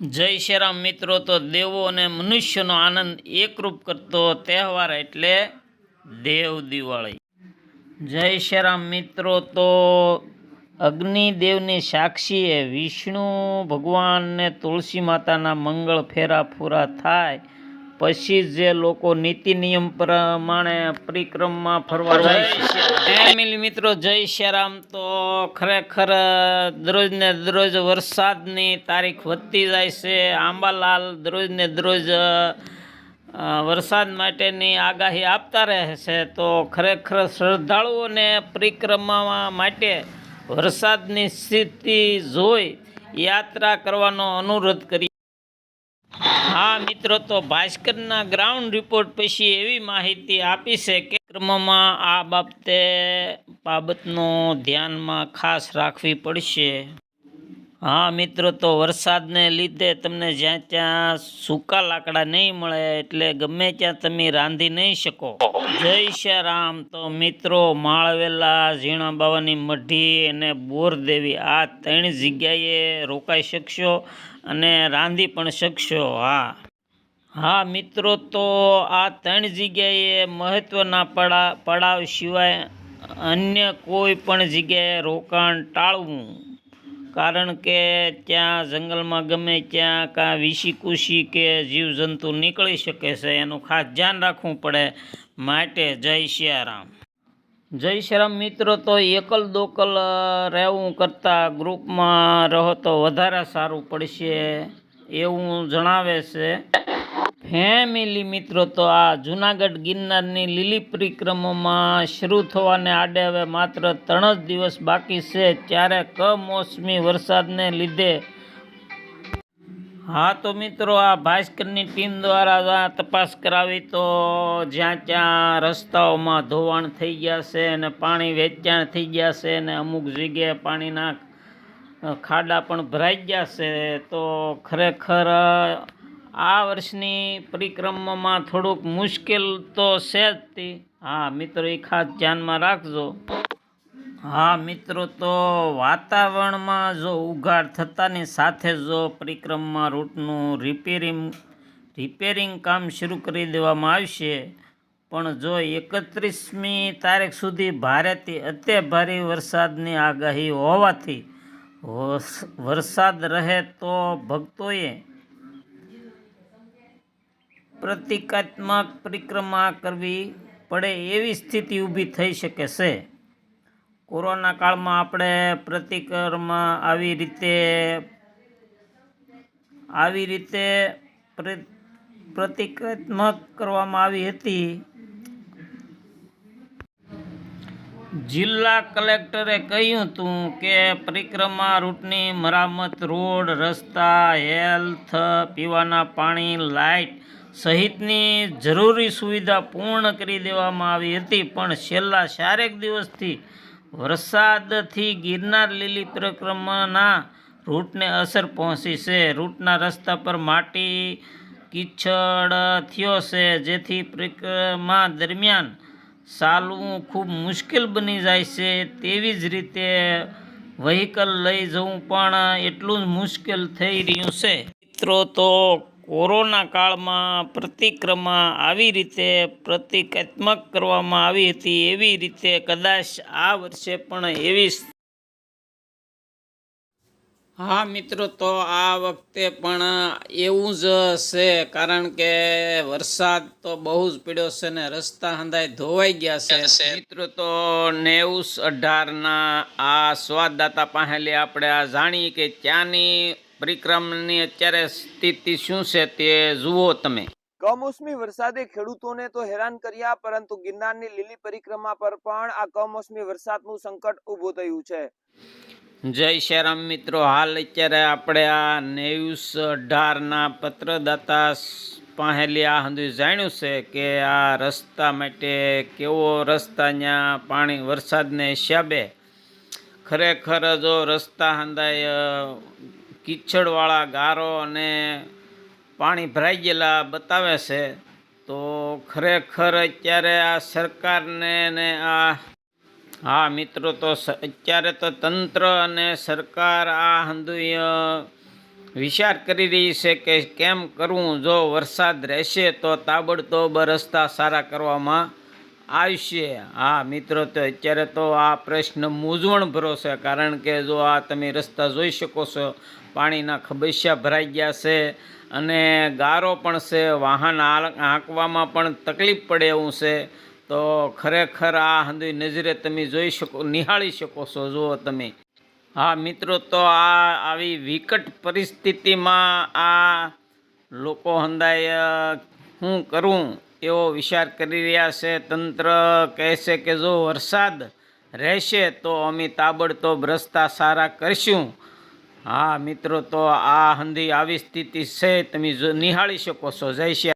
જય શ્રી રામ મિત્રો. તો દેવો અને મનુષ્યનો આનંદ એકરૂપ કરતો તહેવાર એટલે દેવ દિવાળી. જય શ્રી રામ મિત્રો. તો અગ્નિદેવની સાક્ષીએ વિષ્ણુ ભગવાનને તુલસી માતાના મંગળ ફેરા પૂરા થાય પછી જે લોકો નીતિ નિયમ પ્રમાણે પરિક્રમા ફરવા જાય છે. ફેમિલી મિત્રો, જય શ્રી રામ. તો ખરેખર દરરોજ ને દરરોજ વરસાદની તારીખ વધતી જાય છે. આંબાલાલ દરરોજ ને દરરોજ વરસાદ માટેની આગાહી આપતા રહે છે. તો ખરેખર શ્રદ્ધાળુઓને પરિક્રમા માટે વરસાદની સ્થિતિ જોઈ યાત્રા કરવાનો અનુરોધ કરી. હા મિત્રો, તો ભાસ્કરના ગ્રાઉન્ડ રિપોર્ટ પછી એવી માહિતી આપી છે કે ક્રમમાં આ બાબતનો ધ્યાનમાં ખાસ રાખવી પડશે. હા મિત્રો, તો વરસાદને લીધે તમને જ્યાં ત્યાં સૂકા લાકડા નહીં મળે એટલે ગમે ત્યાં તમે રાંધી નહીં શકો. જય શ્રી રામ. તો મિત્રો, માળવેલા, ઝીણા બાવાની મઢી અને બોરદેવી આ 3 જગ્યાએ રોકાઈ શકશો અને રાંધી પણ શકશો. હા મિત્રો, તો આ 3 જગ્યાએ મહત્વના પડાવ સિવાય અન્ય કોઈ પણ જગ્યાએ રોકાણ ટાળવું, કારણ કે ત્યાં જંગલમાં ગમે ત્યાં કાં વિષીકુશી કે જીવજંતુ નીકળી શકે છે. એનું ખાસ ધ્યાન રાખવું પડે. માટે જય શ્રી રામ. જય શ્રી રામ મિત્રો. તો એકલ દોકલ રહેવું કરતાં ગ્રુપમાં રહો તો વધારે સારું પડશે એવું જણાવે છે. ફેમિલી મિત્રો, તો આ જૂનાગઢ ગિરનારની લીલી પરિક્રમામાં શરૂ થવાને આડે હવે માત્ર 3 જ દિવસ બાકી છે. ત્યારે કમોસમી વરસાદને લીધે તો મિત્રો, આ ભાસ્કરની ટીમ દ્વારા તપાસ કરાવી તો જ્યાં ત્યાં રસ્તાઓમાં ધોવાણ થઈ ગયા છે અને પાણી વેચાણ થઈ ગયા છે અને અમુક જગ્યાએ પાણીના ખાડા પણ ભરાઈ ગયા છે. તો ખરેખર આ વર્ષની પરિક્રમામાં થોડુંક મુશ્કેલ તો છે જ. મિત્રો, એ ખાસ ધ્યાનમાં રાખજો. મિત્રો, તો વાતાવરણમાં જો ઉઘાડ થતાની સાથે જો પરિક્રમા રૂટનું રિપેરિંગ કામ શરૂ કરી દેવામાં આવશે. પણ જો 31મી તારીખ સુધી ભારેથી અતિ ભારે વરસાદની આગાહી હોવાથી વરસાદ રહે તો ભક્તોએ પ્રતિકાત્મક પરિક્રમા કરવી પડે એવી સ્થિતિ ઊભી થઈ શકે છે. કોરોના કાળમાં આપણે પરિક્રમા આવી રીતે પ્રતિકાત્મક કરવામાં આવી હતી. જિલ્લા કલેક્ટરે કહ્યું હતું કે પરિક્રમા રૂટની મરામત, રોડ, રસ્તા, હેલ્થ, પીવાના પાણી, લાઇટ સહિતની જરૂરી સુવિધા પૂર્ણ કરી દેવામાં આવી હતી. પણ છેલ્લા 4 દિવસથી વરસાદથી ગિરનાર લીલી પરિક્રમાના રૂટને અસર પહોંચી છે. રૂટના રસ્તા પર માટી કીચડ થયો છે, જેથી પરિક્રમા દરમિયાન ચાલવું ખૂબ મુશ્કેલ બની જાય છે. તેવી જ રીતે વ્હીકલ લઈ જવું પણ એટલું જ મુશ્કેલ થઈ રહ્યું છે. મિત્રો, તો કોરોના કાળમાં પરિક્રમા આવી રીતે પ્રતિકાત્મક કરવામાં આવી હતી એવી રીતે કદાચ આ વર્ષે પણ એવી મિત્રો, તો આ વખતે પણ એવું જ છે, કારણ કે વરસાદ તો બહુ જ પડ્યો છે ને રસ્તા હંધાય ધોવાઈ ગયા છે. મિત્રો, તો 90-18ના આ સ્વાદદાતા પહેલી આપણે આ જાણીએ કે ત્યાંની પરિક્રમાની અત્યારે સ્થિતિ શું છે તે જુઓ તમે. કમોસમી વરસાદે ખેડૂતોને તો હેરાન કર્યા, પરંતુ ગિરનારની લીલી પરિક્રમા પર પણ આ કમોસમી વરસાદનું સંકટ ઊભું થયું છે. જય શ્રી રામ મિત્રો. હાલ અત્યારે આપણે આ 90-18ના પત્રદાતા પહેલી આ હંધું જાણ્યું છે કે આ રસ્તા માટે કેવો રસ્તા ત્યાં પાણી વરસાદને હિસાબે ખરેખર જો રસ્તા હંધાય કીચડવાળા, ગારો અને પાણી ભરાઈ ગયેલા બતાવે છે. તો ખરેખર અત્યારે આ સરકારને ને મિત્રો, તો અત્યારે તો તંત્ર અને સરકાર આ હંધુય વિચાર કરી રહી છે કે કેમ કરવું, જો વરસાદ રહેશે તો તાબડતોબ રસ્તા સારા કરવામાં આવશે. હા મિત્રો, તો અત્યારે તો આ પ્રશ્ન મૂંઝવણ ભરો છે, કારણ કે જો આ તમે રસ્તા જોઈ શકો છો, પાણીના ખબૈયા ભરાઈ ગયા છે અને ગારો પણ છે, વાહન હાંકવામાં પણ તકલીફ પડે એવું છે. તો ખરેખર આ હંધી નજરે તમે જોઈ શકો, નિહાળી શકો છો. જુઓ તમે. હા મિત્રો, તો આ આવી વિકટ પરિસ્થિતિમાં આ લોકો હંધાય શું કરવું એવો વિચાર કરી રહ્યા છે. તંત્ર કહે છે કે જો વરસાદ રહેશે તો અમે તાબડતોબ રસ્તા સારા કરશું. હા મિત્રો, તો આ હંધી આવી સ્થિતિ છે, તમે નિહાળી શકો છો. જય શ્રી